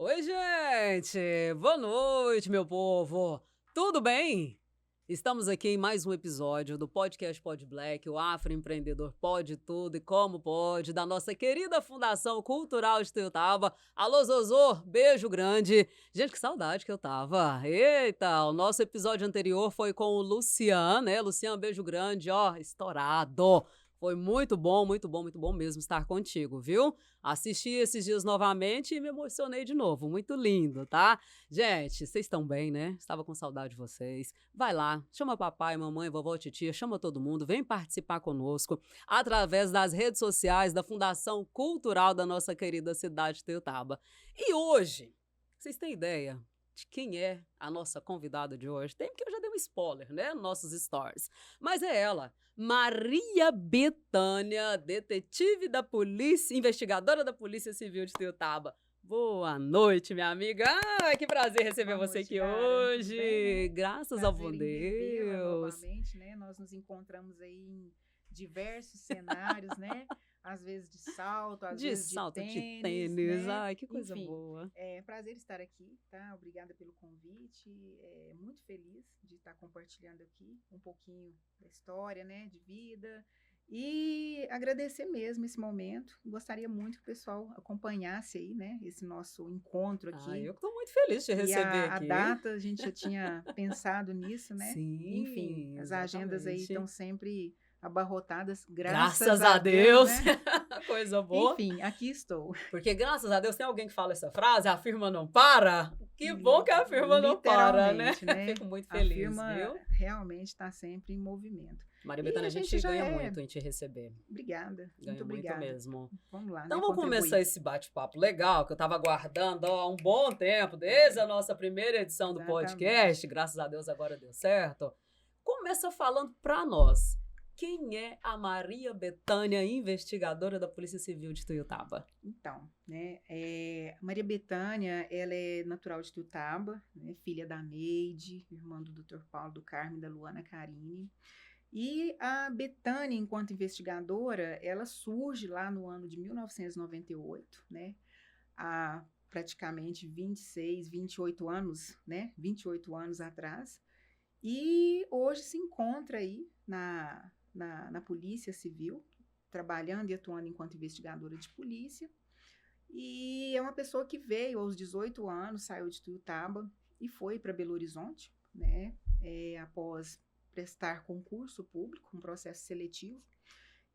Oi, gente! Boa noite, meu povo! Tudo bem? Estamos aqui em mais um episódio do podcast Pod Black, o afroempreendedor pode tudo e como pode, da nossa querida Fundação Cultural de Tuiutaba. Alô, Zozô, beijo grande. Gente, que saudade que eu tava. Eita, o nosso episódio anterior foi com o Lucian, né? Lucian, beijo grande, ó, estourado. Foi muito bom, muito bom, muito bom mesmo estar contigo, viu? Assisti esses dias novamente e me emocionei de novo. Muito lindo, tá? Gente, vocês estão bem, né? Estava com saudade de vocês. Vai lá, chama papai, mamãe, vovó, titia, chama todo mundo, vem participar conosco através das redes sociais da Fundação Cultural da nossa querida cidade de Tuiutaba. E hoje, vocês têm ideia de quem é a nossa convidada de hoje? Tem, porque eu já dei um spoiler, né? Nos nossos stories. Mas é ela, Maria Bethânia, detetive da polícia, investigadora da Polícia Civil de Tuiutaba. Boa noite, minha amiga. Que prazer receber Boa você noite, aqui Karen. Tudo hoje. bem, né? Graças ao bom Prazer em revê-la Deus. novamente, né? Nós nos encontramos aí em diversos cenários, né? Às vezes de salto, às De vezes de salto de tênis, tênis. né? Ai, que coisa Enfim, boa. é prazer estar aqui, tá? Obrigada pelo convite. Muito feliz de estar compartilhando aqui um pouquinho da história, né? De vida. E agradecer mesmo esse momento. Gostaria muito que o pessoal acompanhasse aí, né? Esse nosso encontro Ai, aqui. eu estou muito feliz de te E receber a aqui. data, a gente já tinha pensado nisso, né? Enfim, Sim, as agendas aí exatamente. estão sempre abarrotadas, graças Graças a a Deus, Deus. né? Coisa boa. Enfim, aqui estou. Porque graças a Deus tem alguém que fala essa frase, a firma não para. Que bom que a firma não para, né? Literalmente, né? Fico muito A feliz, firma viu? realmente está sempre em movimento. Maria E Bethânia, a a gente gente já ganha é. muito em te receber. Obrigada, Ganha muito muito obrigada. mesmo. Vamos lá, Então né? vamos começar Contribuir. esse bate-papo legal, que eu estava aguardando há um bom tempo, desde a nossa primeira edição do podcast. Graças a Deus agora deu certo. Começa falando para nós. Quem é a Maria Bethânia, investigadora da Polícia Civil de Tuiutaba? Então, né, Maria Bethânia, ela é natural de Tuiutaba, né, filha da Neide, irmã do Dr. Paulo do Carmo e da Luana Carine. E a Bethânia, enquanto investigadora, ela surge lá no ano de 1998, né, há praticamente 26, 28 anos, né, 28 anos atrás, e hoje se encontra aí na Polícia Civil, trabalhando e atuando enquanto investigadora de polícia. E é uma pessoa que veio aos 18 anos, saiu de Tuiutaba e foi para Belo Horizonte, né? Após prestar concurso público, um processo seletivo.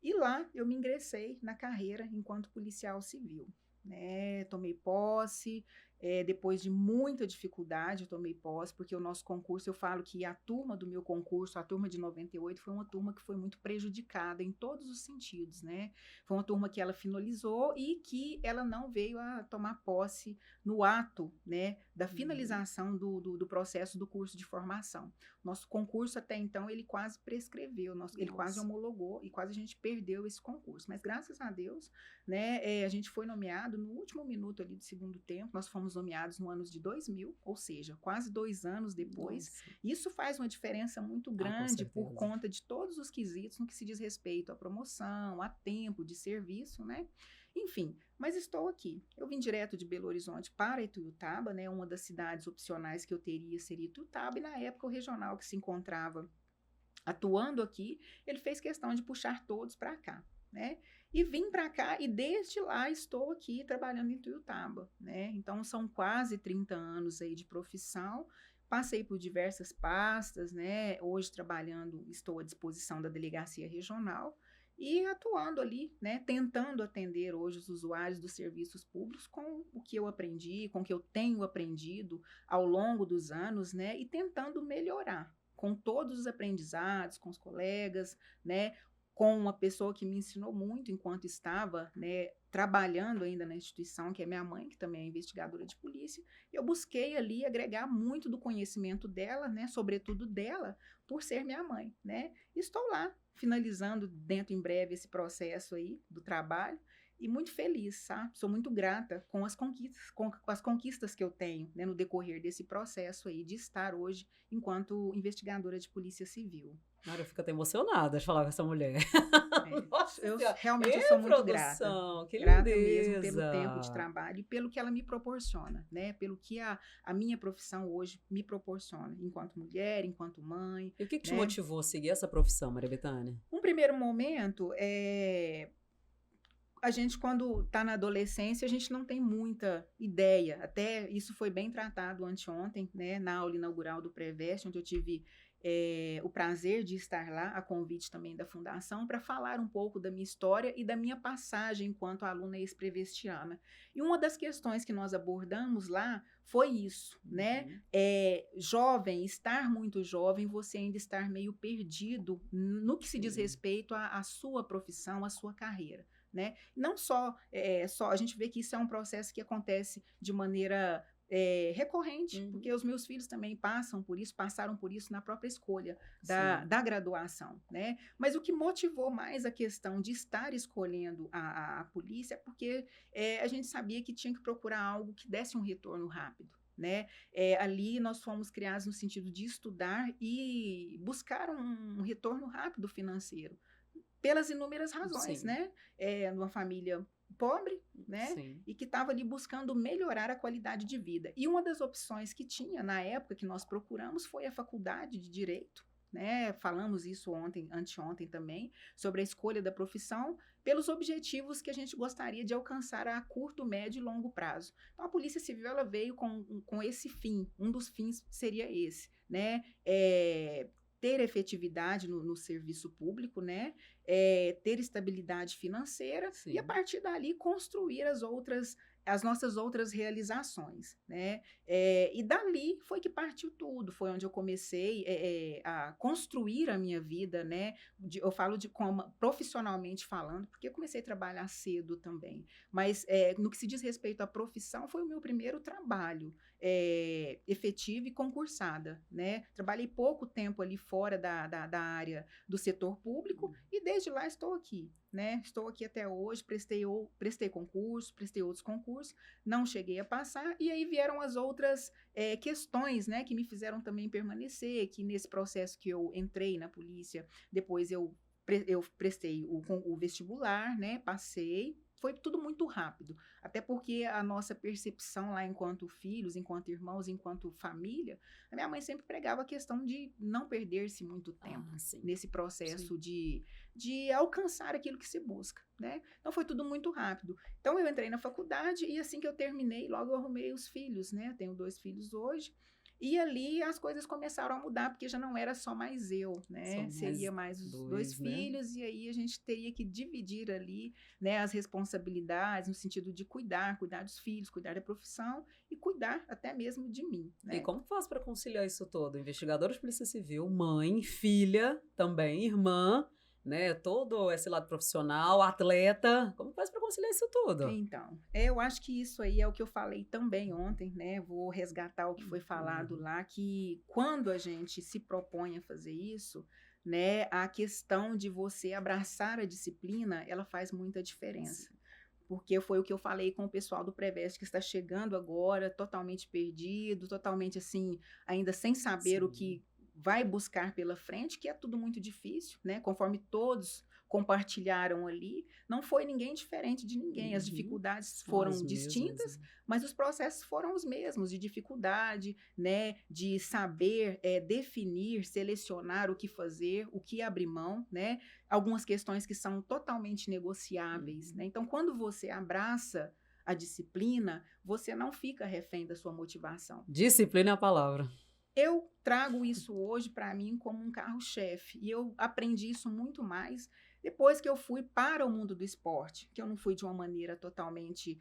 E lá eu me ingressei na carreira enquanto policial civil, né? Tomei posse. Depois de muita dificuldade, eu tomei posse, porque o nosso concurso, eu falo que a turma do meu concurso, a turma de 98, foi uma turma que foi muito prejudicada em todos os sentidos, né? Foi uma turma que ela finalizou e que ela não veio a tomar posse no ato, né, da finalização do processo do curso de formação. Nosso concurso, até então, ele quase prescreveu, ele quase homologou e quase a gente perdeu esse concurso. Mas, graças a Deus, né, a gente foi nomeado no último minuto ali do segundo tempo. Nós fomos nomeados no ano de 2000, ou seja, quase 2 anos depois. Nossa. Isso faz uma diferença muito grande por conta de todos os quesitos no que se diz respeito à promoção, a tempo de serviço, né? Enfim, mas estou aqui. Eu vim direto de Belo Horizonte para Ituiutaba, né? Uma das cidades opcionais que eu teria seria Ituiutaba, e na época o regional que se encontrava atuando aqui, ele fez questão de puxar todos para cá, né? E vim para cá e desde lá estou aqui trabalhando em Tuiutaba, né? Então são quase 30 anos aí de profissão. Passei por diversas pastas, né? Hoje trabalhando, estou à disposição da delegacia regional e atuando ali, né? Tentando atender hoje os usuários dos serviços públicos com o que eu aprendi, com o que eu tenho aprendido ao longo dos anos, né? E tentando melhorar com todos os aprendizados, com os colegas, né? Com uma pessoa que me ensinou muito enquanto estava, né, trabalhando ainda na instituição, que é minha mãe, que também é investigadora de polícia. Eu busquei ali agregar muito do conhecimento dela, né, sobretudo dela, por ser minha mãe, né? Estou lá, finalizando dentro em breve esse processo aí do trabalho e muito feliz, sabe? Sou muito grata com as conquistas que eu tenho, né, no decorrer desse processo aí de estar hoje enquanto investigadora de Polícia Civil. Cara, eu fico até emocionada de falar com essa mulher. Nossa Senhora. Realmente eu sou muito grata. Produção, que Grata mesmo pelo lindeza. tempo de trabalho e pelo que ela me proporciona, né? Pelo que a minha profissão hoje me proporciona, enquanto mulher, enquanto mãe. E o que te né? motivou a seguir essa profissão, Maria Bethânia? Um primeiro momento, a gente, quando está na adolescência, a gente não tem muita ideia. Até isso foi bem tratado anteontem, né, na aula inaugural do Preveste, onde eu tive o prazer de estar lá, a convite também da Fundação, para falar um pouco da minha história e da minha passagem enquanto aluna ex-prevestiana. E uma das questões que nós abordamos lá foi isso, né? Jovem, estar muito jovem, você ainda estar meio perdido no que se diz respeito à sua profissão, à sua carreira. Né? Não só, a gente vê que isso é um processo que acontece de maneira recorrente, porque os meus filhos também passaram por isso na própria escolha da graduação, né? Mas o que motivou mais a questão de estar escolhendo a polícia é porque a gente sabia que tinha que procurar algo que desse um retorno rápido. Né? Ali nós fomos criados no sentido de estudar e buscar um retorno rápido financeiro, pelas inúmeras razões, né? Numa família pobre, né? Sim. E que estava ali buscando melhorar a qualidade de vida. E uma das opções que tinha na época que nós procuramos foi a faculdade de Direito, né? Falamos isso anteontem também, sobre a escolha da profissão, pelos objetivos que a gente gostaria de alcançar a curto, médio e longo prazo. Então, a Polícia Civil ela veio com esse fim, um dos fins seria esse, né? Ter efetividade no serviço público, né? Ter estabilidade financeira. Sim. E, a partir dali, construir as nossas outras realizações, né? E dali foi que partiu tudo, foi onde eu comecei a construir a minha vida, né? Eu falo como profissionalmente falando, porque eu comecei a trabalhar cedo também, mas no que se diz respeito à profissão, foi o meu primeiro trabalho efetiva e concursada, né? Trabalhei pouco tempo ali fora da área do setor público e desde lá estou aqui, né? Estou aqui até hoje, prestei concurso, prestei outros concursos, não cheguei a passar e aí vieram as outras questões, né? Que me fizeram também permanecer, que nesse processo que eu entrei na polícia, depois eu prestei o vestibular, né? Passei. Foi tudo muito rápido, até porque a nossa percepção lá enquanto filhos, enquanto irmãos, enquanto família, a minha mãe sempre pregava a questão de não perder-se muito tempo nesse processo de alcançar aquilo que se busca, né? Então foi tudo muito rápido. Então eu entrei na faculdade e assim que eu terminei, logo eu arrumei os filhos, né? Tenho 2 filhos hoje. E ali as coisas começaram a mudar, porque já não era só mais eu, né? Seria mais os 2 filhos, e aí a gente teria que dividir ali, né, as responsabilidades, no sentido de cuidar dos filhos, cuidar da profissão e cuidar até mesmo de mim, né? E como faz para conciliar isso todo? Investigadora de Polícia Civil, mãe, filha também, irmã, né? Todo esse lado profissional, atleta. Como faz para conciliar isso tudo? Então, eu acho que isso aí é o que eu falei também ontem, né? Vou resgatar o que foi falado lá, que quando a gente se propõe a fazer isso, né? A questão de você abraçar a disciplina, ela faz muita diferença. Porque foi o que eu falei com o pessoal do Preveste, que está chegando agora, totalmente perdido, totalmente assim, ainda sem saber o que vai buscar pela frente, que é tudo muito difícil, né? Conforme todos compartilharam ali, não foi ninguém diferente de ninguém. As dificuldades foram distintas, mas os processos foram os mesmos, de dificuldade, né? De saber definir, selecionar o que fazer, o que abrir mão, né? Algumas questões que são totalmente negociáveis, né? Então, quando você abraça a disciplina, você não fica refém da sua motivação. Disciplina é a palavra. Eu trago isso hoje para mim como um carro-chefe e eu aprendi isso muito mais depois que eu fui para o mundo do esporte, que eu não fui de uma maneira totalmente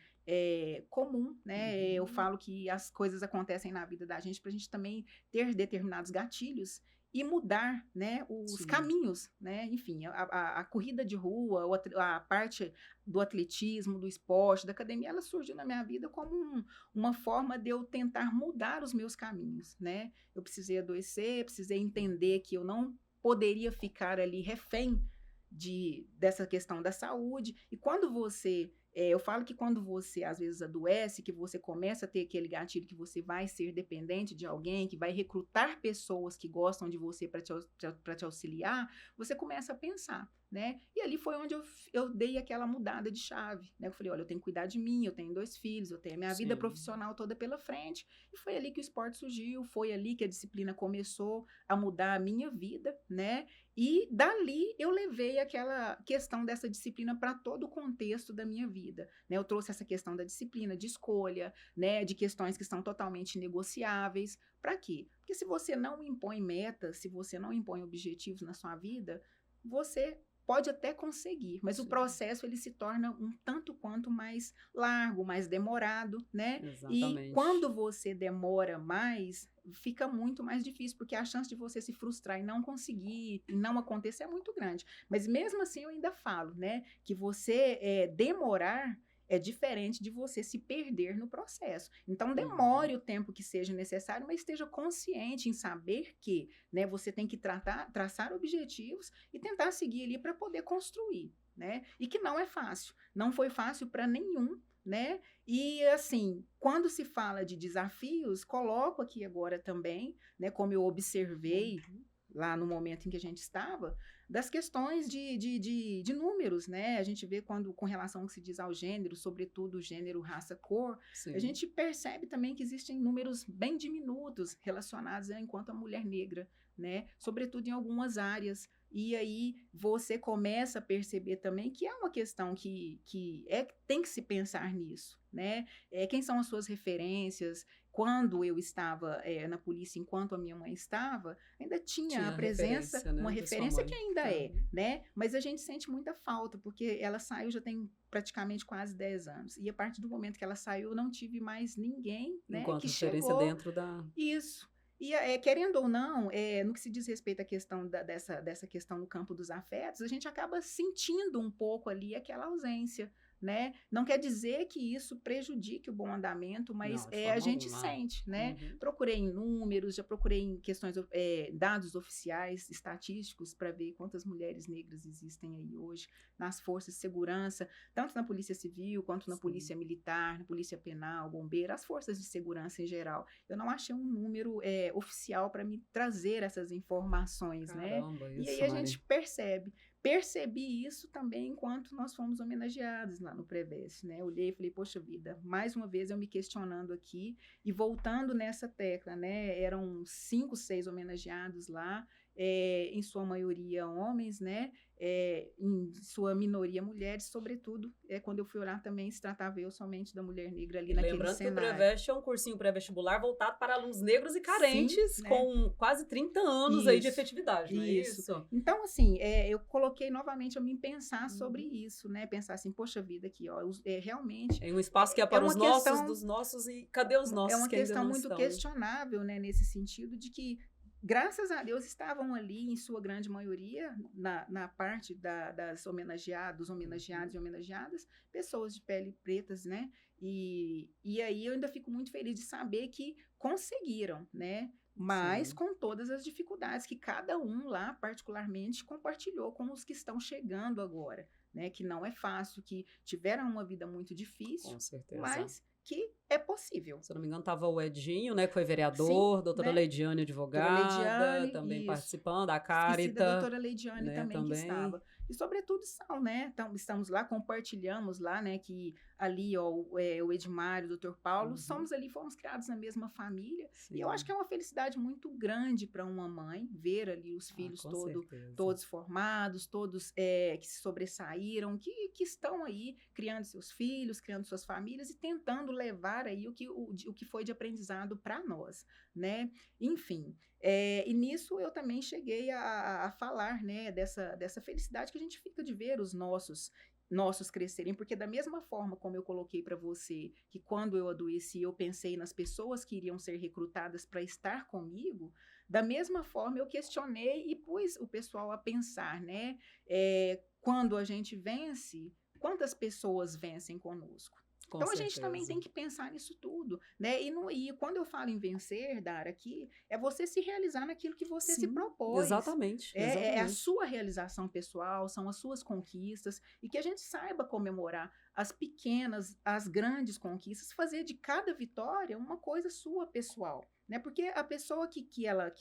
comum, né? Eu falo que as coisas acontecem na vida da gente para a gente também ter determinados gatilhos e mudar, né, os caminhos, né? Enfim, a corrida de rua, a parte do atletismo, do esporte, da academia, ela surgiu na minha vida como uma forma de eu tentar mudar os meus caminhos, né? Eu precisei adoecer, precisei entender que eu não poderia ficar ali refém dessa questão da saúde. E quando você Eu falo que quando você, às vezes, adoece, que você começa a ter aquele gatilho que você vai ser dependente de alguém, que vai recrutar pessoas que gostam de você para te auxiliar, você começa a pensar, né? E ali foi onde eu dei aquela mudada de chave, né? Eu falei, olha, eu tenho que cuidar de mim, eu tenho 2 filhos, eu tenho a minha vida profissional toda pela frente. E foi ali que o esporte surgiu, foi ali que a disciplina começou a mudar a minha vida, né? E dali eu levei aquela questão dessa disciplina para todo o contexto da minha vida, né? Eu trouxe essa questão da disciplina, de escolha, né? De questões que são totalmente negociáveis. Para quê? Porque se você não impõe metas, se você não impõe objetivos na sua vida, você pode até conseguir, mas o processo ele se torna um tanto quanto mais largo, mais demorado, né? Exatamente. E quando você demora mais, fica muito mais difícil, porque a chance de você se frustrar e não conseguir, e não acontecer é muito grande. Mas mesmo assim eu ainda falo, né, que você demorar é diferente de você se perder no processo. Então, demore o tempo que seja necessário, mas esteja consciente em saber que, né, você tem que traçar objetivos e tentar seguir ali para poder construir, né? E que não é fácil. Não foi fácil para nenhum, né? E, assim, quando se fala de desafios, coloco aqui agora também, né, como eu observei lá no momento em que a gente estava, das questões de números, né? A gente vê quando, com relação ao que se diz ao gênero, sobretudo gênero, raça, cor, a gente percebe também que existem números bem diminutos relacionados enquanto a mulher negra, né? Sobretudo em algumas áreas. E aí você começa a perceber também que é uma questão que tem que se pensar nisso, né? Quem são as suas referências? Quando eu estava na polícia, enquanto a minha mãe estava, ainda tinha a presença, né, uma referência que ainda né? Mas a gente sente muita falta, porque ela saiu já tem praticamente quase 10 anos. E a partir do momento que ela saiu, eu não tive mais ninguém, né, enquanto que referência chegou. dentro da... Isso. E, querendo ou não, no que se diz respeito à questão dessa questão no campo dos afetos, a gente acaba sentindo um pouco ali aquela ausência, né? Não quer dizer que isso prejudique o bom andamento, mas Não, a gente sente, né? Procurei em números, já procurei em questões, dados oficiais, estatísticos, para ver quantas mulheres negras existem aí hoje nas forças de segurança, tanto na Polícia Civil, quanto na Polícia Militar, na Polícia Penal, Bombeiro, as forças de segurança em geral. Eu não achei um número oficial para me trazer essas informações, Caramba, né? Isso, e aí a gente percebi isso também enquanto nós fomos homenageados lá no Preveste, né? Eu olhei e falei, poxa vida, mais uma vez eu me questionando aqui e voltando nessa tecla, né? Eram 5, 6 homenageados lá, em sua maioria homens, né? Em sua minoria mulheres, sobretudo, quando eu fui olhar também, se tratava eu somente da mulher negra ali naquele lembrando cenário. que o Preveste é um cursinho pré-vestibular voltado para alunos negros e carentes, né? Com quase 30 anos aí de efetividade, não é isso? Então, assim, eu coloquei novamente a mim pensar sobre isso, né? Pensar assim, poxa vida, aqui, ó, realmente... É um espaço que é para os nossos, dos nossos, e cadê os nossos? É uma questão muito questionável, né? Nesse sentido de que, graças a Deus, estavam ali, em sua grande maioria, na parte dos homenageados e homenageadas, pessoas de pele pretas, né? E aí eu ainda fico muito feliz de saber que conseguiram, né? Mas com todas as dificuldades que cada um lá, particularmente, compartilhou com os que estão chegando agora, né? Que não é fácil, que tiveram uma vida muito difícil, com certeza, mas que é possível. Se eu não me engano, estava o Edinho, né, que foi vereador, doutora Leidiane, advogada, também participando, a Carita. A doutora Leidiane, né, também que estava. E, sobretudo, né, estamos lá, compartilhamos lá, né, que ali, ó, o Edmário, o doutor Paulo, fomos criados na mesma família. E eu acho que é uma felicidade muito grande para uma mãe ver ali os filhos todos formados, todos que se sobressaíram, que estão aí criando seus filhos, criando suas famílias e tentando levar aí o que foi de aprendizado para nós, né? Enfim, e nisso eu também cheguei a falar, né, dessa felicidade que a gente fica de ver os nossos crescerem, porque da mesma forma como eu coloquei para você que quando eu adoeci eu pensei nas pessoas que iriam ser recrutadas para estar comigo, da mesma forma eu questionei e pus o pessoal a pensar, né? Quando a gente vence, quantas pessoas vencem conosco? Então, a gente também tem que pensar nisso tudo, né? E quando eu falo em vencer, Dara, aqui, é você se realizar naquilo que você se propôs. Exatamente. É a sua realização pessoal, são as suas conquistas, e que a gente saiba comemorar as pequenas, as grandes conquistas, fazer de cada vitória uma coisa sua, pessoal. Né? Porque a pessoa que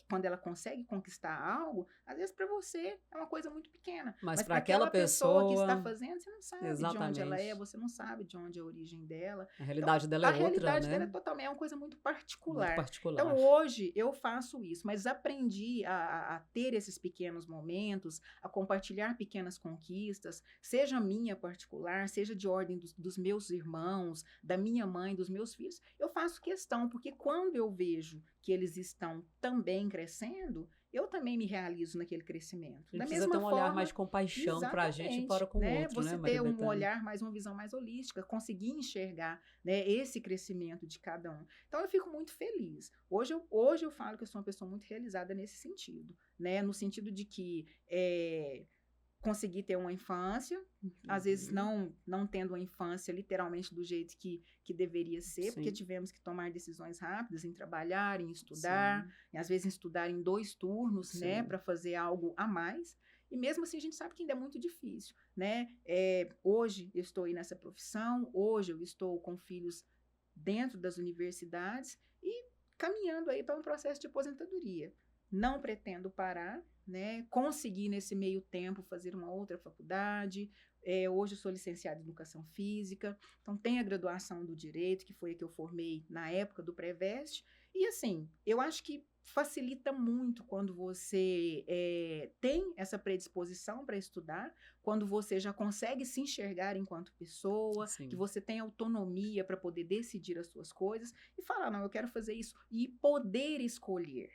quando ela consegue conquistar algo, às vezes para você é uma coisa muito pequena. Mas Mas para para aquela aquela pessoa que está pessoa, fazendo, você não sabe de onde ela é, exatamente. você não sabe de onde é a origem dela. A realidade dela A é outra, realidade dela é né? totalmente uma coisa muito Muito particular. particular. Então, hoje eu faço isso, mas aprendi a ter esses pequenos momentos, a compartilhar pequenas conquistas, seja minha particular, seja de ordem dos meus irmãos, da minha mãe, dos meus filhos. Eu faço questão, porque quando eu vejo que eles estão também crescendo, eu também me realizo naquele crescimento. A gente Da precisa mesma ter um forma, olhar mais de compaixão para a gente e para exatamente, com o né? outro, Você né, Maria ter um Bethânia? olhar mais, uma visão mais holística, conseguir enxergar, né, esse crescimento de cada um. Então, eu fico muito feliz. Hoje eu falo que eu sou uma pessoa muito realizada nesse sentido, né? No sentido de que conseguir ter uma infância, às vezes não tendo uma infância literalmente do jeito que deveria ser, porque tivemos que tomar decisões rápidas em trabalhar, em estudar, e às vezes em estudar em 2 turnos, né, para fazer algo a mais. E mesmo assim a gente sabe que ainda é muito difícil, né? Hoje eu estou aí nessa profissão, hoje eu estou com filhos dentro das universidades e caminhando aí para um processo de aposentadoria. Não pretendo parar, né? Consegui nesse meio tempo fazer uma outra faculdade. Hoje eu sou licenciada em Educação Física, então tenho a graduação do Direito, que foi a que eu formei na época do Preveste. E assim, eu acho que facilita muito quando você tem essa predisposição para estudar, quando você já consegue se enxergar enquanto pessoa, que você tem autonomia para poder decidir as suas coisas e falar, não, eu quero fazer isso, e poder escolher.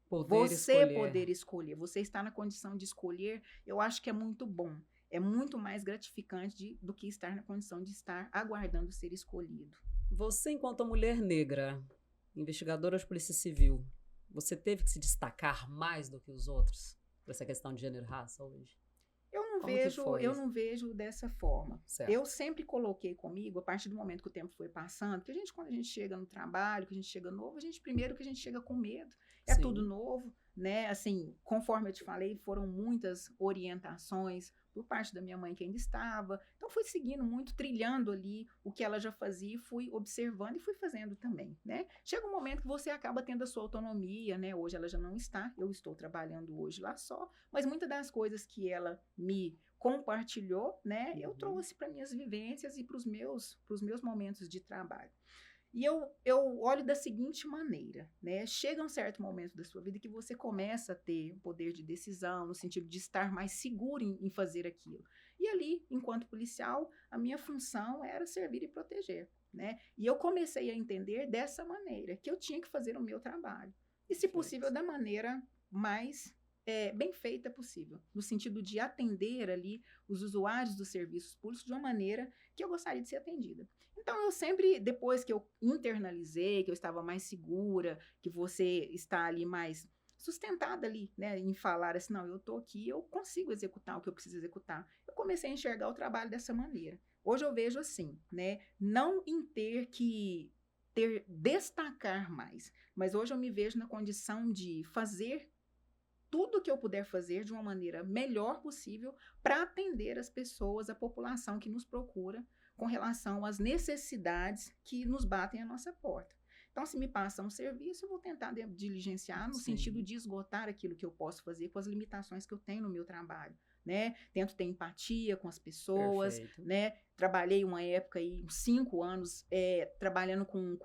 Poder escolher, você está na condição de escolher, eu acho que é muito bom. É muito mais gratificante do que estar na condição de estar aguardando ser escolhido. Você, enquanto mulher negra, investigadora de Polícia Civil, você teve que se destacar mais do que os outros por essa questão de gênero e raça hoje? Eu não vejo dessa forma. Certo. Eu sempre coloquei comigo, a partir do momento que o tempo foi passando, que quando a gente chega no trabalho, que a gente chega novo, primeiro que a gente chega com medo. É tudo novo, né? Assim, conforme eu te falei, foram muitas orientações por parte da minha mãe que ainda estava. Então, fui seguindo muito, trilhando ali o que ela já fazia, fui observando e fui fazendo também, né? Chega um momento que você acaba tendo a sua autonomia, né? Hoje ela já não está, eu estou trabalhando hoje lá só, mas muitas das coisas que ela me compartilhou, né? Eu trouxe para minhas vivências e para os meus momentos de trabalho. E eu olho da seguinte maneira, né? Chega um certo momento da sua vida que você começa a ter um poder de decisão, no sentido de estar mais seguro em fazer aquilo. E ali, enquanto policial, a minha função era servir e proteger, né? E eu comecei a entender dessa maneira, que eu tinha que fazer o meu trabalho. E, se possível, da maneira mais bem feita possível, no sentido de atender ali os usuários dos serviços públicos de uma maneira que eu gostaria de ser atendida. Então, eu sempre, depois que eu internalizei, que eu estava mais segura, que você está ali mais sustentada ali, né, em falar assim, não, eu estou aqui, eu consigo executar o que eu preciso executar. Eu comecei a enxergar o trabalho dessa maneira. Hoje eu vejo assim, né, não em destacar mais, mas hoje eu me vejo na condição de fazer tudo que eu puder fazer de uma maneira melhor possível para atender as pessoas, a população que nos procura com relação às necessidades que nos batem à nossa porta. Então, se me passa um serviço, eu vou tentar diligenciar no sentido de esgotar aquilo que eu posso fazer com as limitações que eu tenho no meu trabalho, né? Tento ter empatia com as pessoas, né? Trabalhei uma época aí, uns 5 anos, trabalhando com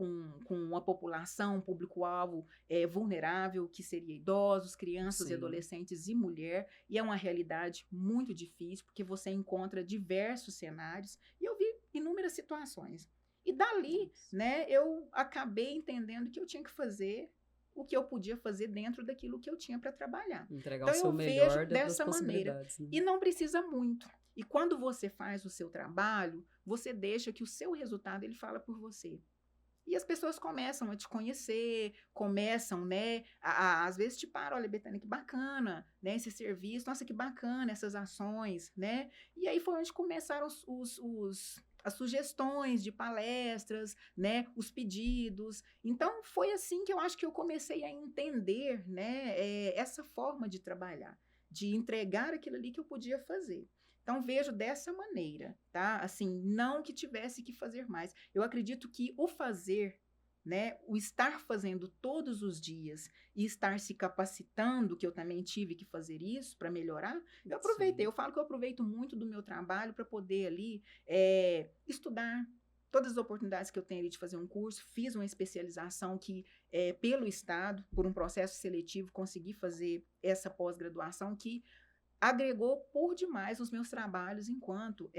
uma população, um público-alvo vulnerável, que seria idosos, crianças, adolescentes e mulher, e é uma realidade muito difícil, porque você encontra diversos cenários, e eu vi inúmeras situações. E dali, né, eu acabei entendendo que eu tinha que fazer o que eu podia fazer dentro daquilo que eu tinha para trabalhar. Entregar então, o seu eu melhor vejo dessa maneira. Né? E não precisa muito. E quando você faz o seu trabalho, você deixa que o seu resultado, ele fala por você. E as pessoas começam a te conhecer, começam, né, às vezes te param, olha, Bethânia, que bacana, né, esse serviço, nossa, que bacana essas ações, né, e aí foi onde começaram as sugestões de palestras, né, os pedidos. Então, foi assim que eu acho que eu comecei a entender, né, essa forma de trabalhar, de entregar aquilo ali que eu podia fazer. Então, vejo dessa maneira, tá? Assim, não que tivesse que fazer mais. Eu acredito que o fazer, né, o estar fazendo todos os dias e estar se capacitando, que eu também tive que fazer isso para melhorar, eu aproveitei. Sim. Eu falo que eu aproveito muito do meu trabalho para poder ali estudar. Todas as oportunidades que eu tenho ali de fazer um curso, fiz uma especialização que, pelo Estado, por um processo seletivo, consegui fazer essa pós-graduação que agregou por demais os meus trabalhos enquanto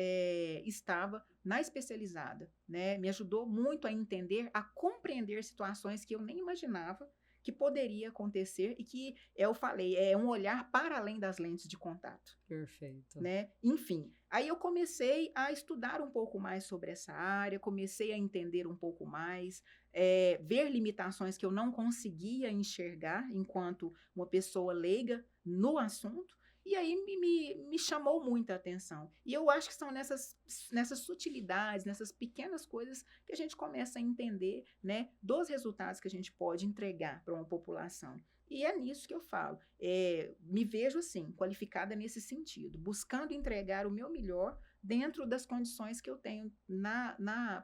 estava na especializada, né? Me ajudou muito a entender, a compreender situações que eu nem imaginava que poderia acontecer e que, eu falei, é um olhar para além das lentes de contato. Perfeito. Né? Enfim, aí eu comecei a estudar um pouco mais sobre essa área, comecei a entender um pouco mais, ver limitações que eu não conseguia enxergar enquanto uma pessoa leiga no assunto, e aí me chamou muita atenção. E eu acho que são nessas sutilidades, nessas pequenas coisas que a gente começa a entender, né, dos resultados que a gente pode entregar para uma população. E é nisso que eu falo. Me vejo assim, qualificada nesse sentido, buscando entregar o meu melhor dentro das condições que eu tenho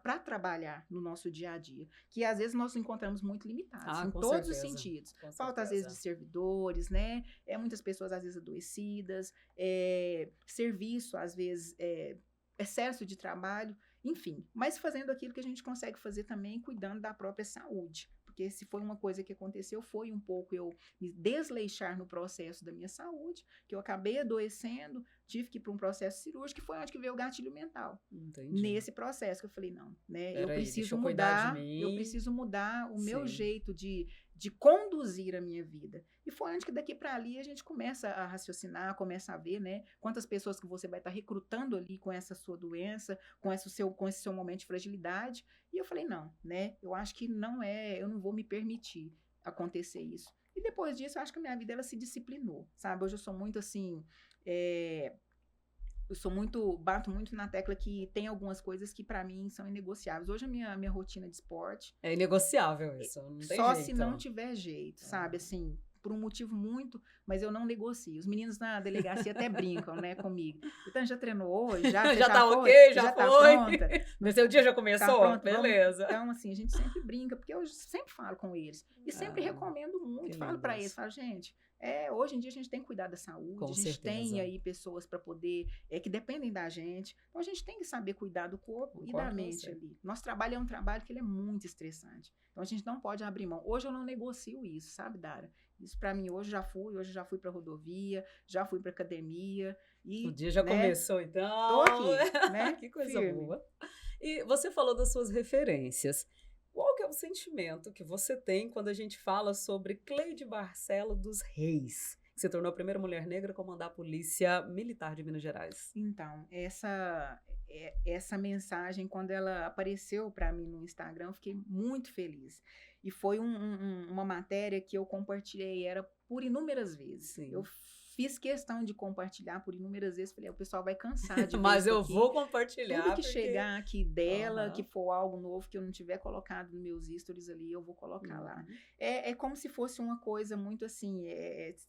para trabalhar no nosso dia a dia, que às vezes nós encontramos muito limitados, em Com todos os certeza. sentidos. Com Falta, às vezes, de certeza. servidores, né? Muitas pessoas, às vezes, adoecidas, serviço, às vezes, excesso de trabalho, enfim. Mas fazendo aquilo que a gente consegue fazer também, cuidando da própria saúde. Porque se foi uma coisa que aconteceu, foi um pouco eu me desleixar no processo da minha saúde, que eu acabei adoecendo, tive que ir para um processo cirúrgico, que foi onde que veio o gatilho mental. Entendi. Nesse processo que eu falei, não, né? Peraí, deixa eu Eu mim. preciso mudar o meu Sim. jeito de conduzir a minha vida. E foi onde que daqui para ali a gente começa a raciocinar, começa a ver, né? Quantas pessoas que você vai estar recrutando ali com essa sua doença, com esse seu momento de fragilidade. E eu falei, não, né? Eu acho que eu não vou me permitir acontecer isso. E depois disso, eu acho que a minha vida, ela se disciplinou, sabe? Hoje eu sou muito assim, bato muito na tecla que tem algumas coisas que para mim são inegociáveis. Hoje a minha rotina de esporte... É inegociável isso, não tem só jeito. se não tiver jeito, sabe? Assim, por um motivo muito, mas eu não negocio. Os meninos na delegacia até brincam, né, comigo. Então, já treinou hoje? Já tá foi? ok, já tá foi. pronta? No seu dia já começou? Tá pronto, Beleza. Então, assim, a gente sempre brinca, porque eu sempre falo com eles. E sempre recomendo muito, falo para eles, falo, gente... hoje em dia a gente tem que cuidar da saúde, Com a gente certeza. tem aí pessoas para poder, que dependem da gente, então a gente tem que saber cuidar do corpo e da mente ali. Nosso trabalho é um trabalho que ele é muito estressante, então a gente não pode abrir mão. Hoje eu não negocio isso, sabe, Dara? Isso para mim, hoje já fui para rodovia, já fui para academia. E, o dia já começou, então. Tô aqui, né? Que coisa firme. boa. E você falou das suas referências. Qual que é o sentimento que você tem quando a gente fala sobre Cleide Barcelo dos Reis, que se tornou a primeira mulher negra a comandar a Polícia Militar de Minas Gerais? Então, essa mensagem, quando ela apareceu para mim no Instagram, eu fiquei muito feliz. E foi uma matéria que eu compartilhei, era por inúmeras vezes. Sim. Eu fiz questão de compartilhar por inúmeras vezes. Falei, o pessoal vai cansar de ver Mas isso eu aqui. vou compartilhar. Tudo que chegar aqui dela, que for algo novo que eu não tiver colocado nos meus stories ali, eu vou colocar lá. É como se fosse uma coisa muito assim,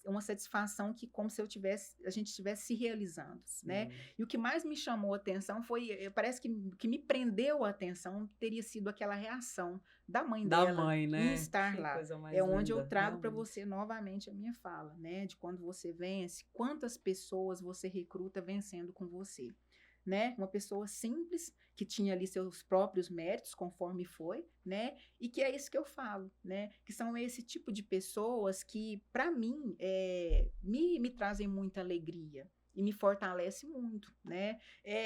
uma satisfação que como se a gente estivesse se realizando, né? E o que mais me chamou a atenção foi, parece que me prendeu a atenção, teria sido aquela reação da mãe dela, né? em estar que lá. Coisa mais onde linda, eu trago para você novamente a minha fala, né? De quando você vence, quantas pessoas você recruta vencendo com você, né? Uma pessoa simples, que tinha ali seus próprios méritos, conforme foi, né? E que é isso que eu falo, né? Que são esse tipo de pessoas que, para mim, me trazem muita alegria. E me fortalece muito, né?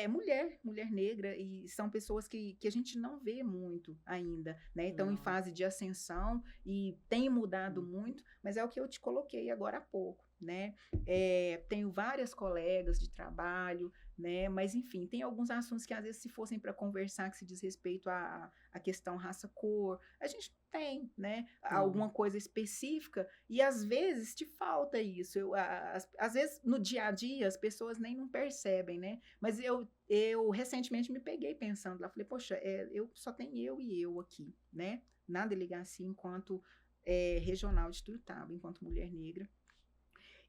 Mulher negra, e são pessoas que a gente não vê muito ainda, né? Estão em fase de ascensão e tem mudado muito, mas é o que eu te coloquei agora há pouco, né? Tenho várias colegas de trabalho, né? Mas, enfim, tem alguns assuntos que, às vezes, se fossem para conversar, que se diz respeito à questão raça-cor, a gente tem, né? Alguma coisa específica, e às vezes te falta isso. Às vezes, no dia a dia, as pessoas nem não percebem, né? Mas eu recentemente me peguei pensando lá, falei, poxa, só tem eu e eu aqui, né? Na delegacia, enquanto regional de Tuiutaba, enquanto mulher negra.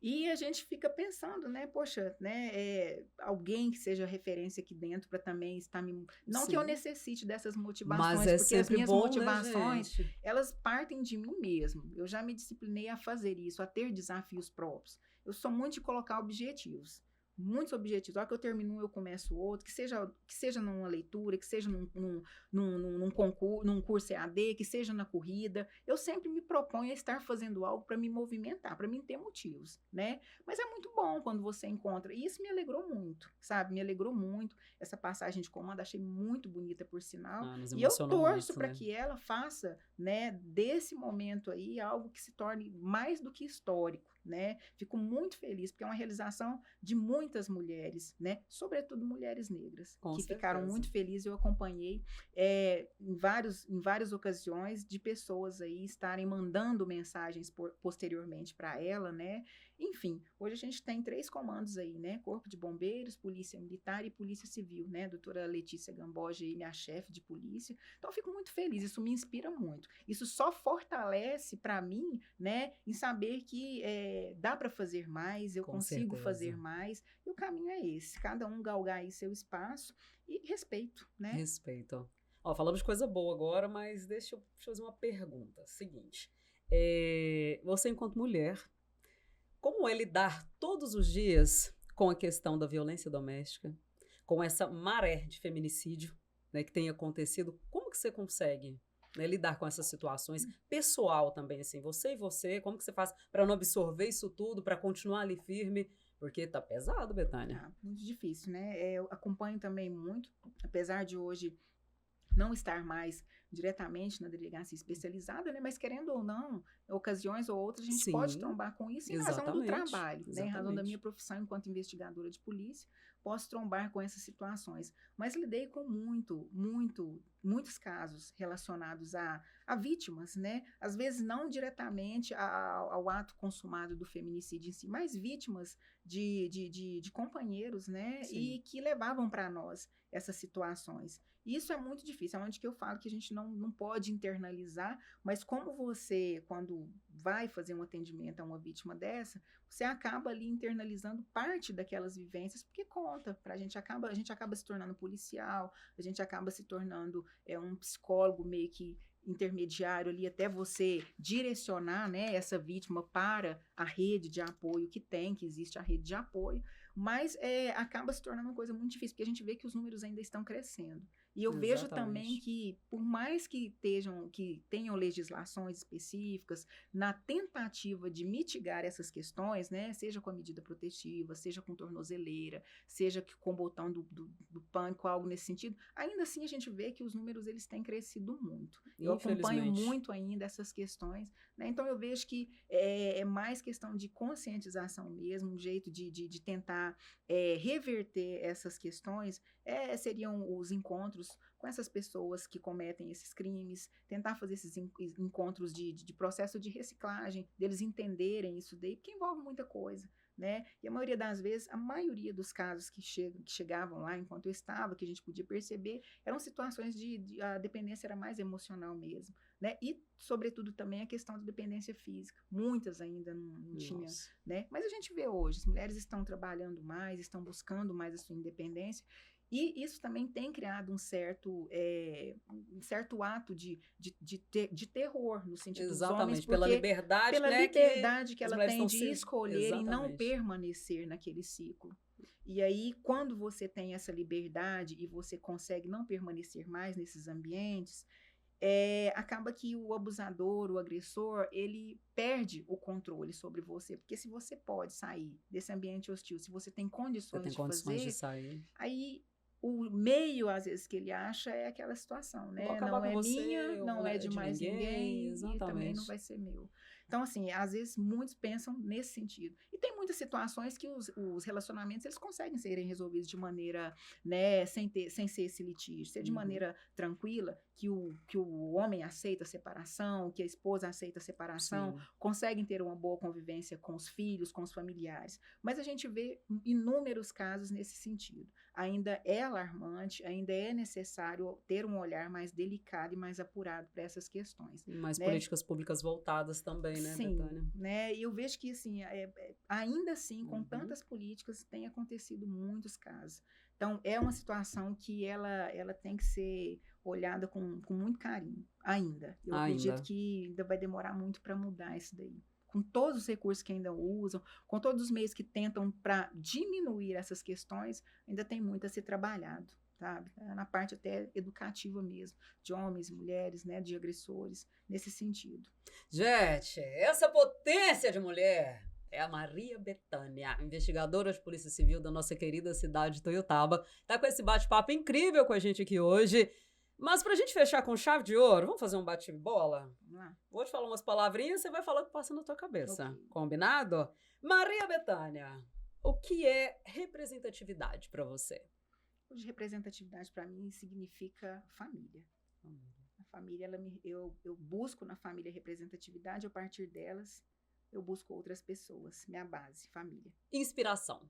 E a gente fica pensando, né, poxa, né, alguém que seja referência aqui dentro para também estar me... Não que eu Sim. necessite dessas Mas motivações, é porque as sempre minhas bom, né, motivações, gente? elas partem de mim mesmo. Eu já me disciplinei a fazer isso, a ter desafios próprios. Eu sou muito de colocar objetivos. Muitos objetivos. A hora que eu termino um, eu começo outro, que seja numa leitura, que seja num concurso, num curso EAD, que seja na corrida. Eu sempre me proponho a estar fazendo algo para me movimentar, para mim ter motivos, né? Mas é muito bom quando você encontra. E isso me alegrou muito, sabe? Me alegrou muito. Essa passagem de comando, achei muito bonita, por sinal. Nos E eu emocionou torço muito, para né? que ela faça, né, desse momento aí algo que se torne mais do que histórico, né? Fico muito feliz, porque é uma realização de muitas mulheres, né? Sobretudo mulheres negras, Com que ficaram certeza. muito felizes. Eu acompanhei em várias ocasiões de pessoas aí estarem mandando mensagens posteriormente para ela, né? Enfim, hoje a gente tem 3 comandos aí, né? Corpo de Bombeiros, Polícia Militar e Polícia Civil, né? Doutora Letícia Gamboge aí, minha chefe de polícia. Então, eu fico muito feliz, isso me inspira muito. Isso só fortalece para mim, né? Em saber que dá para fazer mais, eu Com consigo fazer certeza. mais. E o caminho é esse, cada um galgar aí seu espaço e respeito, né? Respeito. Ó, falamos de coisa boa agora, mas deixa eu fazer uma pergunta. Seguinte, você enquanto mulher, como é lidar todos os dias com a questão da violência doméstica, com essa maré de feminicídio, né, que tem acontecido? Como que você consegue, né, lidar com essas situações? Pessoal também, assim, você e você, como que você faz para não absorver isso tudo, para continuar ali firme? Porque tá pesado, Bethânia. Tá muito difícil, né? Eu acompanho também muito, apesar de hoje não estar mais diretamente na delegacia especializada, né? Mas querendo ou não, em ocasiões ou outras, a gente pode Sim, trombar com isso em razão do exatamente, trabalho, né? Em razão da minha exatamente. profissão enquanto investigadora de polícia, posso trombar com essas situações. Mas lidei com muitos casos relacionados a vítimas, né? Às vezes não diretamente ao ato consumado do feminicídio em si, mas vítimas de companheiros, né? Sim. E que levavam para nós essas situações. Isso é muito difícil, é onde que eu falo que a gente não pode internalizar, mas como você, quando vai fazer um atendimento a uma vítima dessa, você acaba ali internalizando parte daquelas vivências, porque conta, a gente acaba se tornando policial, a gente acaba se tornando um psicólogo meio que intermediário ali, até você direcionar, né, essa vítima para a rede de apoio que existe a rede de apoio, mas acaba se tornando uma coisa muito difícil, porque a gente vê que os números ainda estão crescendo. E eu vejo também Exatamente. que, por mais que tenham legislações específicas, na tentativa de mitigar essas questões, né, seja com a medida protetiva, seja com tornozeleira, seja com o botão do pânico, algo nesse sentido, ainda assim a gente vê que os números eles têm crescido muito. Eu acompanho Infelizmente. muito ainda essas questões, né, então eu vejo que é mais questão de conscientização mesmo, um jeito de tentar reverter essas questões, seriam os encontros com essas pessoas que cometem esses crimes, tentar fazer esses encontros de processo de reciclagem, deles entenderem isso daí, porque envolve muita coisa, né? E a maioria das vezes, a maioria dos casos que chegavam lá enquanto eu estava, que a gente podia perceber, eram situações a dependência era mais emocional mesmo, né? E, sobretudo, também a questão da dependência física. Muitas ainda não tinha, Nossa. né? Mas a gente vê hoje, as mulheres estão trabalhando mais, estão buscando mais a sua independência, e isso também tem criado um certo ato de terror no sentido dos homens, Exatamente, pela porque liberdade, pela né, que liberdade que as ela mulheres tem estão de se... escolher em não Exatamente. permanecer naquele ciclo. E aí, quando você tem essa liberdade e você consegue não permanecer mais nesses ambientes, acaba que o abusador, o agressor, ele perde o controle sobre você, porque se você pode sair desse ambiente hostil, se você tem Você condições tem de condições de fazer, sair. aí o meio, às vezes, que ele acha é aquela situação, Eu vou né? acabar Não com é minha, você, eu vou não é de de mais ninguém, ninguém e também não exatamente. vai ser meu. Então, assim, às vezes muitos pensam nesse sentido. E tem muitas situações que os relacionamentos, eles conseguem serem resolvidos de maneira, né, sem ser esse litígio, ser de maneira tranquila, que o homem aceita a separação, que a esposa aceita a separação, Sim. conseguem ter uma boa convivência com os filhos, com os familiares. Mas a gente vê inúmeros casos nesse sentido. ainda é alarmante, ainda é necessário ter um olhar mais delicado e mais apurado para essas questões. E mais Né? políticas públicas voltadas também, né, Sim, Bethânia? né? E eu vejo que, assim, ainda assim, com Uhum. tantas políticas, tem acontecido muitos casos. Então, é uma situação que ela tem que ser olhada com muito carinho, ainda. Eu acredito que ainda vai demorar muito para mudar isso daí. Com todos os recursos que ainda usam, com todos os meios que tentam para diminuir essas questões, ainda tem muito a ser trabalhado, sabe? Na parte até educativa mesmo, de homens e mulheres, né, de agressores, nesse sentido. Gente, essa potência de mulher é a Maria Bethânia, investigadora de Polícia Civil da nossa querida cidade de Toiotaba. Tá com esse bate-papo incrível com a gente aqui hoje. Mas pra gente fechar com chave de ouro, vamos fazer um bate-bola? Vamos lá. Vou te falar umas palavrinhas, você vai falar o que passa na tua cabeça. Ok. Combinado? Maria Bethânia, o que é representatividade pra você? Hoje, representatividade para mim significa família. A família, eu busco na família representatividade, a partir delas eu busco outras pessoas, minha base, família. Inspiração.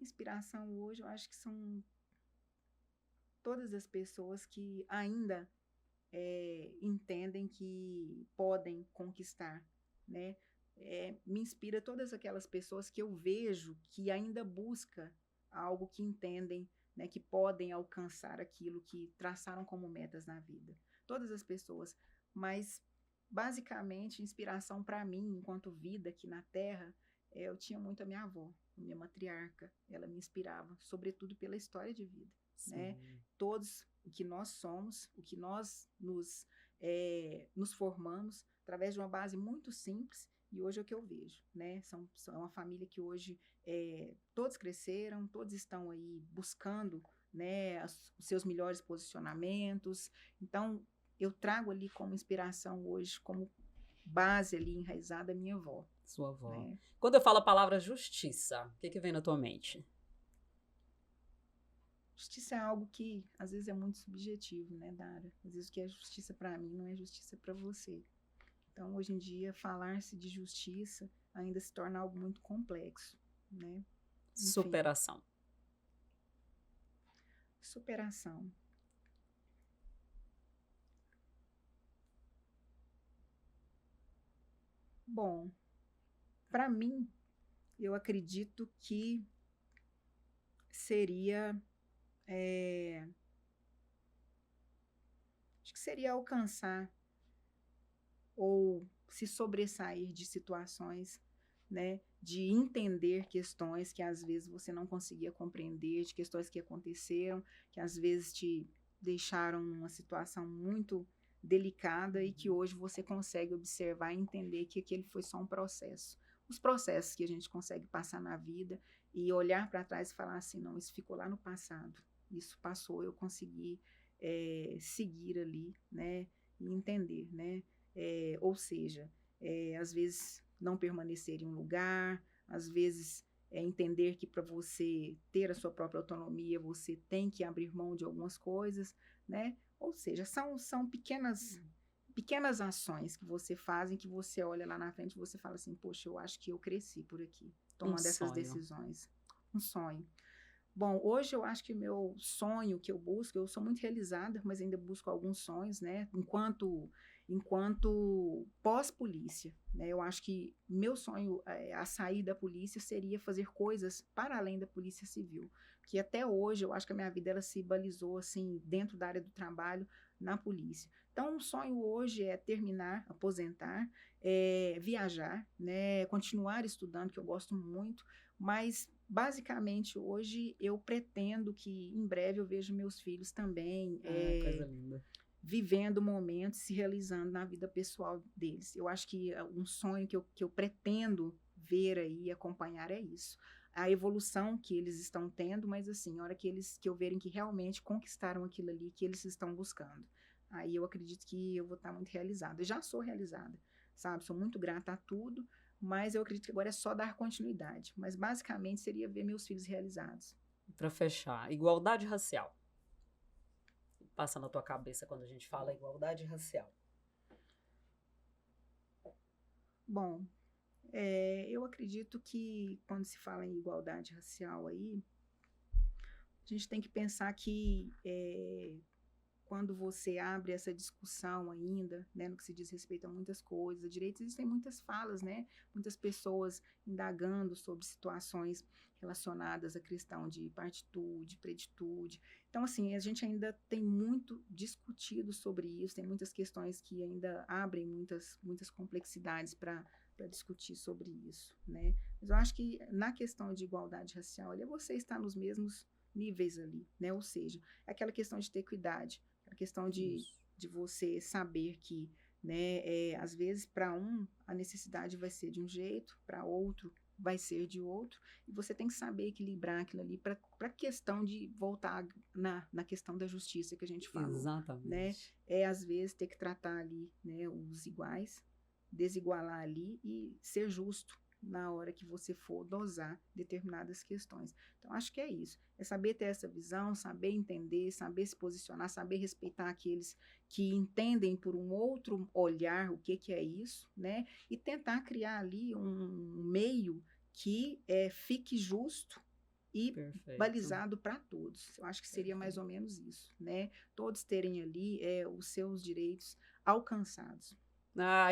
Inspiração hoje, eu acho que são todas as pessoas que ainda entendem que podem conquistar, né? Me inspira todas aquelas pessoas que eu vejo que ainda busca algo que entendem, né, que podem alcançar aquilo que traçaram como metas na vida. Todas as pessoas, mas basicamente inspiração para mim, enquanto vida aqui na Terra, eu tinha muito a minha avó, minha matriarca. Ela me inspirava, sobretudo pela história de vida, né? Todos o que nós somos, o que nós nos formamos através de uma base muito simples. E hoje é o que eu vejo, né? É uma família que hoje todos cresceram, todos estão aí buscando, né, os seus melhores posicionamentos. Então, eu trago ali como inspiração hoje, como base ali enraizada, a minha avó. Sua avó. Né? Quando eu falo a palavra justiça, o que vem na tua mente? Justiça é algo que às vezes é muito subjetivo, né, Dara? Às vezes o que é justiça para mim não é justiça para você. Então, hoje em dia, falar-se de justiça ainda se torna algo muito complexo, né? Enfim. Superação. Superação. Bom, para mim, eu acredito que seria acho que seria alcançar ou se sobressair de situações, né, de entender questões que às vezes você não conseguia compreender, de questões que aconteceram, que às vezes te deixaram numa situação muito delicada e que hoje você consegue observar e entender que aquele foi só um processo. Os processos que a gente consegue passar na vida e olhar para trás e falar assim, não, isso ficou lá no passado, isso passou, eu consegui seguir ali, né, e entender, né, ou seja, às vezes não permanecer em um lugar, às vezes entender que para você ter a sua própria autonomia, você tem que abrir mão de algumas coisas, né? Ou seja, são pequenas ações que você faz, em que você olha lá na frente e você fala assim, poxa, eu acho que eu cresci por aqui, tomando essas decisões. Um sonho. Bom, hoje eu acho que o meu sonho que eu busco, eu sou muito realizada, mas ainda busco alguns sonhos, né? Enquanto pós-polícia, né? Eu acho que meu sonho a sair da polícia seria fazer coisas para além da polícia civil, que até hoje eu acho que a minha vida ela se balizou assim dentro da área do trabalho na polícia. Então, o sonho hoje é terminar, aposentar, viajar, né? Continuar estudando, que eu gosto muito, mas basicamente hoje eu pretendo que em breve eu veja meus filhos também Coisa linda. Vivendo momentos, se realizando na vida pessoal deles. Eu acho que um sonho que eu pretendo ver aí, acompanhar é isso. A evolução que eles estão tendo, mas assim, a hora que eu verem que realmente conquistaram aquilo ali que eles estão buscando. Aí eu acredito que eu vou estar muito realizada. Eu já sou realizada, sabe? Sou muito grata a tudo, mas eu acredito que agora é só dar continuidade. Mas basicamente seria ver meus filhos realizados. Para fechar, igualdade racial. Passa na tua cabeça quando a gente fala igualdade racial? Bom, Eu acredito que quando se fala em igualdade racial aí, a gente tem que pensar que quando você abre essa discussão ainda, né, no que se diz respeito a muitas coisas, a direitos, existem muitas falas, né, muitas pessoas indagando sobre situações relacionadas à questão de partitude, preditude. Então, assim, a gente ainda tem muito discutido sobre isso, tem muitas questões que ainda abrem muitas complexidades para discutir sobre isso, né? Mas eu acho que na questão de igualdade racial, você está nos mesmos níveis ali, né? Ou seja, é aquela questão de ter equidade, a questão de você saber que, né, às vezes para a necessidade vai ser de um jeito, para outro vai ser de outro, e você tem que saber equilibrar aquilo ali para a questão de voltar na questão da justiça que a gente falou. Exatamente. Né? Às vezes, ter que tratar ali, né, os iguais, desigualar ali e ser justo na hora que você for dosar determinadas questões. Então, acho que é isso. É saber ter essa visão, saber entender, saber se posicionar, saber respeitar aqueles que entendem por um outro olhar o que é isso, né? E tentar criar ali um meio que fique justo e balizado para todos. Eu acho que seria mais ou menos isso, né? Todos terem ali os seus direitos alcançados.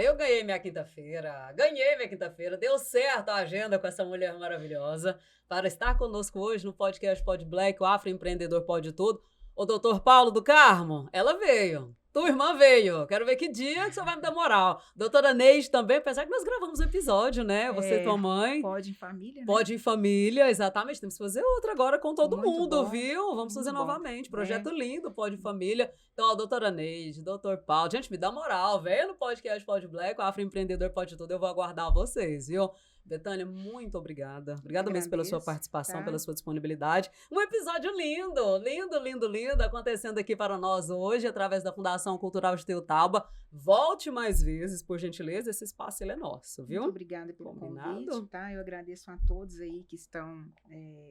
Eu ganhei minha quinta-feira, deu certo a agenda com essa mulher maravilhosa para estar conosco hoje no podcast Pod Black, o Afroempreendedor Pode Tudo. O doutor Paulo do Carmo, ela veio. Tua irmã veio. Quero ver que dia que você vai me dar moral. Doutora Neide também, apesar que nós gravamos um episódio, né? Você e tua mãe. Pode em família, né? Pode em família, exatamente. Temos que fazer outra agora com todo mundo, bom, viu? Vamos fazer novamente. Projeto lindo, Pode em Família. Então, a doutora Neide, doutor Paulo. Gente, me dá moral. Venha no podcast Pod Black, o Afroempreendedor Pode Tudo. Eu vou aguardar vocês, viu? Betânia, muito obrigada. Obrigada mesmo pela sua participação, pela sua disponibilidade. Um episódio lindo, acontecendo aqui para nós hoje, através da Fundação Cultural de Teutaba. Volte mais vezes, por gentileza, esse espaço ele é nosso, viu? Muito obrigada pelo convite, tá? Eu agradeço a todos aí que estão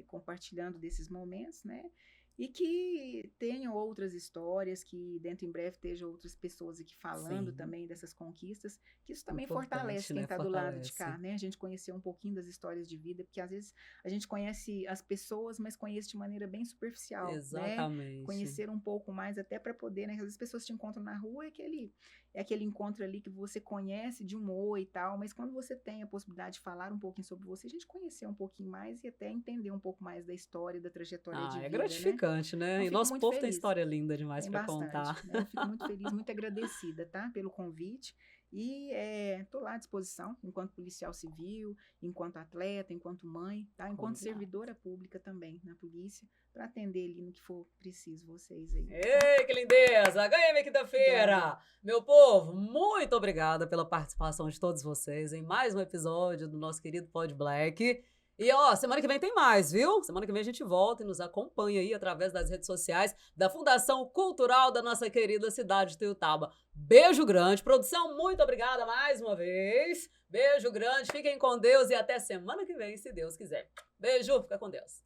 compartilhando desses momentos, né? E que tenham outras histórias, que dentro em breve estejam outras pessoas aqui falando também dessas conquistas, que isso também fortalece quem está do lado de cá, né? A gente conhecer um pouquinho das histórias de vida, porque às vezes a gente conhece as pessoas, mas conhece de maneira bem superficial, exatamente, né? Conhecer um pouco mais até para poder, né? Às vezes as pessoas te encontram na rua, é aquele encontro ali que você conhece de um oi e tal, mas quando você tem a possibilidade de falar um pouquinho sobre você, a gente conhecer um pouquinho mais e até entender um pouco mais da história, da trajetória de vida, é gratificante, né? E nosso povo tem história linda demais para contar. Né? Eu fico muito feliz, muito agradecida, tá? Pelo convite. E estou lá à disposição, enquanto policial civil, enquanto atleta, enquanto mãe, tá? Enquanto servidora pública também na polícia, para atender ali no que for preciso vocês aí. Ei, que lindeza! Ganhei minha quinta-feira! Meu povo, muito obrigada pela participação de todos vocês em mais um episódio do nosso querido Pod Black. E, semana que vem tem mais, viu? Semana que vem a gente volta e nos acompanha aí através das redes sociais da Fundação Cultural da nossa querida cidade de Teutaba. Beijo grande. Produção, muito obrigada mais uma vez. Beijo grande. Fiquem com Deus e até semana que vem, se Deus quiser. Beijo, fica com Deus.